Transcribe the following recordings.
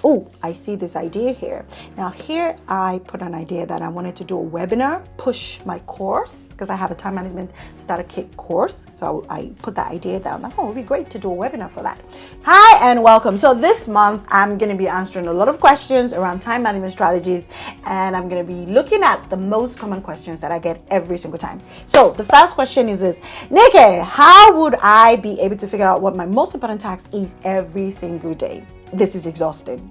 oh, I see this idea here. Now here I put an idea that I wanted to do a webinar, push my course, because I have a time management starter kit course. So I put that idea down. Like, oh, it would be great to do a webinar for that. Hi and welcome. So this month I'm going to be answering a lot of questions around time management strategies, and I'm going to be looking at the most common questions that I get every single time. So the first question is this: Nikki, how would I be able to figure out what my most important task is every single day? This is exhausting.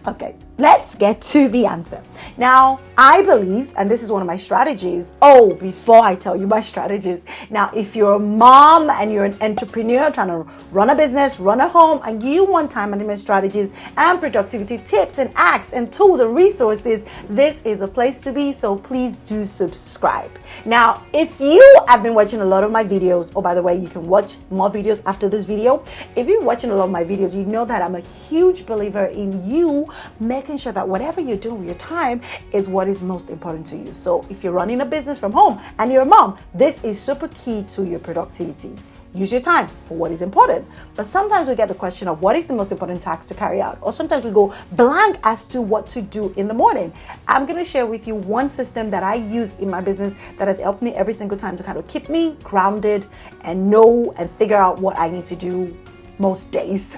Okay, let's get to the answer. Now, I believe, and this is one of my strategies. Oh, before I tell you my strategies, now, if you're a mom and you're an entrepreneur trying to run a business, run a home, and you want time management strategies and productivity tips and hacks and tools and resources, this is a place to be. So please do subscribe. Now, if you have been watching a lot of my videos, oh, by the way, you can watch more videos after this video. If you're watching a lot of my videos, you know that I'm a huge believer in you making sure that whatever you're doing with your time is what is most important to you. So if you're running a business from home and you're a mom, this is super key to your productivity. Use your time for what is important. But sometimes we get the question of what is the most important task to carry out, or sometimes we go blank as to what to do in the morning. I'm going to share with you one system that I use in my business that has helped me every single time to kind of keep me grounded and know and figure out what I need to do most days.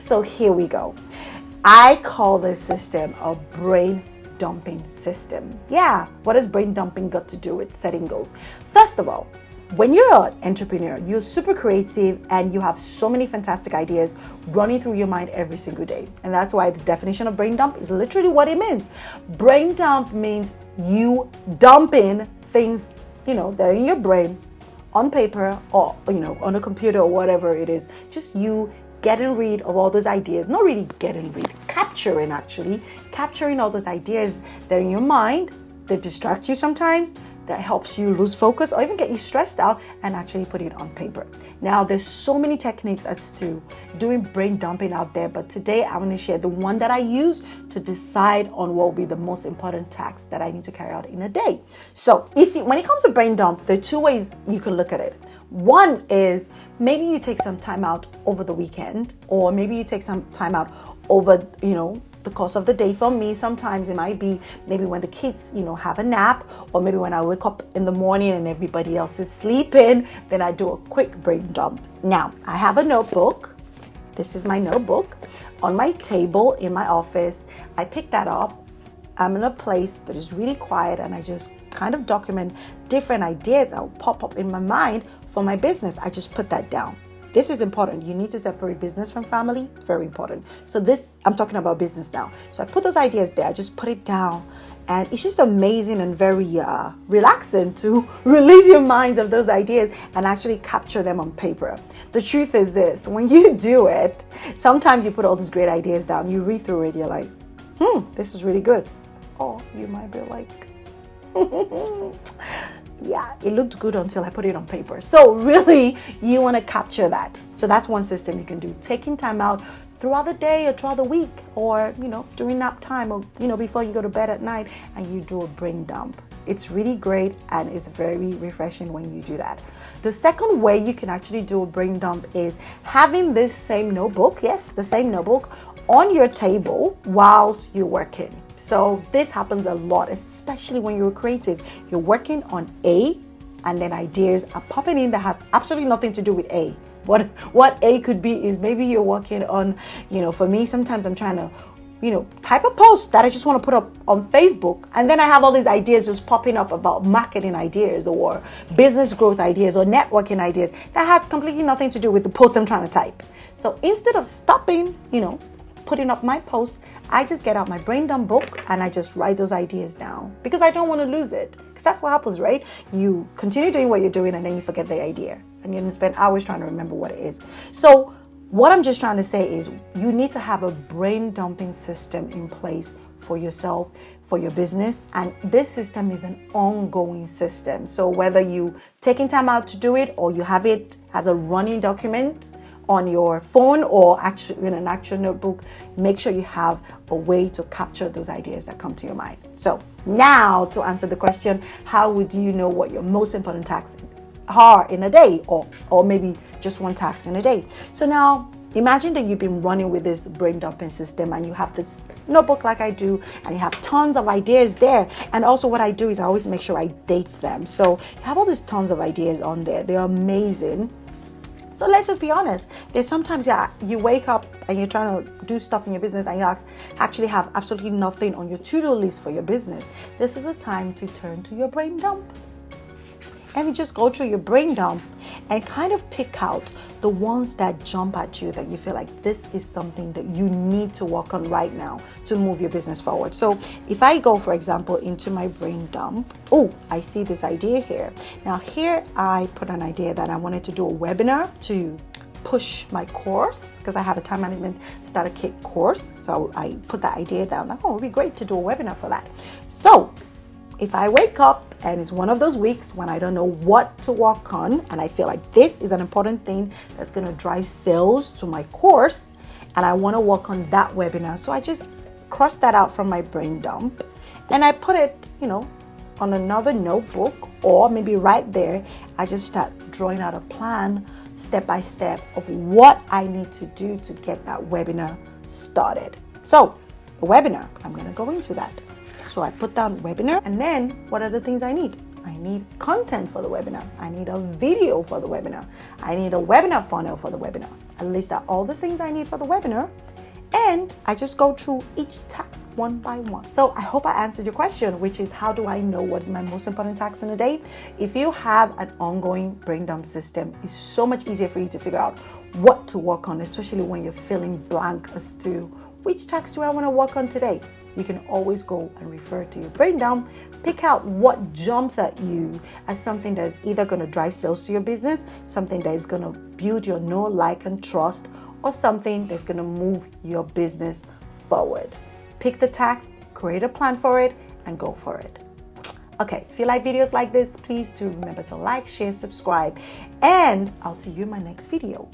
So here we go. I call this system a brain dumping system. Yeah, what has brain dumping got to do with setting goals? First of all, when you're an entrepreneur, you're super creative and you have so many fantastic ideas running through your mind every single day. And that's why the definition of brain dump is literally what it means. Brain dump means you dumping things, that are in your brain on paper or, on a computer or whatever it is. Just you getting rid of all those ideas, not really getting rid, capturing all those ideas that are in your mind that distract you sometimes, that helps you lose focus or even get you stressed out, and actually put it on paper. Now, there's so many techniques as to doing brain dumping out there, but today I'm going to share the one that I use to decide on what will be the most important tasks that I need to carry out in a day. So when it comes to brain dump, there are two ways you can look at it. One is maybe you take some time out over the weekend, or maybe you take some time out over, the course of the day. For me, sometimes it might be maybe when the kids, have a nap, or maybe when I wake up in the morning and everybody else is sleeping, then I do a quick brain dump. Now, I have a notebook. This is my notebook on my table in my office. I pick that up. I'm in a place that is really quiet, and I just kind of document different ideas that will pop up in my mind for my business. I just put that down. This is important. You need to separate business from family. Very important. So I'm talking about business now. So I put those ideas there. I just put it down. And it's just amazing and very relaxing to release your minds of those ideas and actually capture them on paper. The truth is this: when you do it, sometimes you put all these great ideas down. You read through it. You're like, this is really good. Or you might be like, yeah, it looked good until I put it on paper. So really, you want to capture that. So that's one system you can do. Taking time out throughout the day or throughout the week, or, during nap time, or, before you go to bed at night, and you do a brain dump. It's really great and it's very refreshing when you do that. The second way you can actually do a brain dump is having this same notebook, the same notebook, on your table whilst you're working. So this happens a lot, especially when you're creative. You're working on A, and then ideas are popping in that has absolutely nothing to do with A. What A could be is maybe you're working on, for me, sometimes I'm trying to, type a post that I just want to put up on Facebook. And then I have all these ideas just popping up about marketing ideas or business growth ideas or networking ideas that has completely nothing to do with the post I'm trying to type. So instead of stopping, putting up my post, I just get out my brain dump book and I just write those ideas down, because I don't want to lose it. Because that's what happens, right? You continue doing what you're doing and then you forget the idea and you spend hours trying to remember what it is. So what I'm just trying to say is you need to have a brain dumping system in place for yourself, for your business, and this system is an ongoing system. So whether you taking time out to do it or you have it as a running document on your phone or actually in an actual notebook, make sure you have a way to capture those ideas that come to your mind. So now to answer the question, how would you know what your most important tasks are in a day, or maybe just one task in a day? So now Imagine that you've been running with this brain dumping system and you have this notebook like I do, and you have tons of ideas there. And also what I do is I always make sure I date them. So you have all these tons of ideas on there. They're amazing. So let's just be honest. There's sometimes, you wake up and you're trying to do stuff in your business and you actually have absolutely nothing on your to-do list for your business. This is a time to turn to your brain dump. And you just go through your brain dump and kind of pick out the ones that jump at you, that you feel like this is something that you need to work on right now to move your business forward. So if I go, for example, into my brain dump, I see this idea here. Now here I put an idea that I wanted to do a webinar to push my course, because I have a time management starter kit course. So I put that idea down, like, it would be great to do a webinar for that. So if I wake up and it's one of those weeks when I don't know what to work on, and I feel like this is an important thing that's going to drive sales to my course, and I want to work on that webinar, so I just cross that out from my brain dump and I put it, on another notebook, or maybe right there, I just start drawing out a plan step by step of what I need to do to get that webinar started. So the webinar, I'm going to go into that. So I put down webinar, and then what are the things I need? I need content for the webinar. I need a video for the webinar. I need a webinar funnel for the webinar. I list out all the things I need for the webinar, and I just go through each task one by one. So I hope I answered your question, which is, how do I know what is my most important task in a day? If you have an ongoing brain dump system, it's so much easier for you to figure out what to work on, especially when you're feeling blank as to which task do I want to work on today. You can always go and refer to your brain dump, pick out what jumps at you as something that is either going to drive sales to your business, something that is going to build your know, like, and trust, or something that's going to move your business forward. Pick the task, create a plan for it, and go for it. Okay, if you like videos like this, please do remember to like, share, subscribe, and I'll see you in my next video.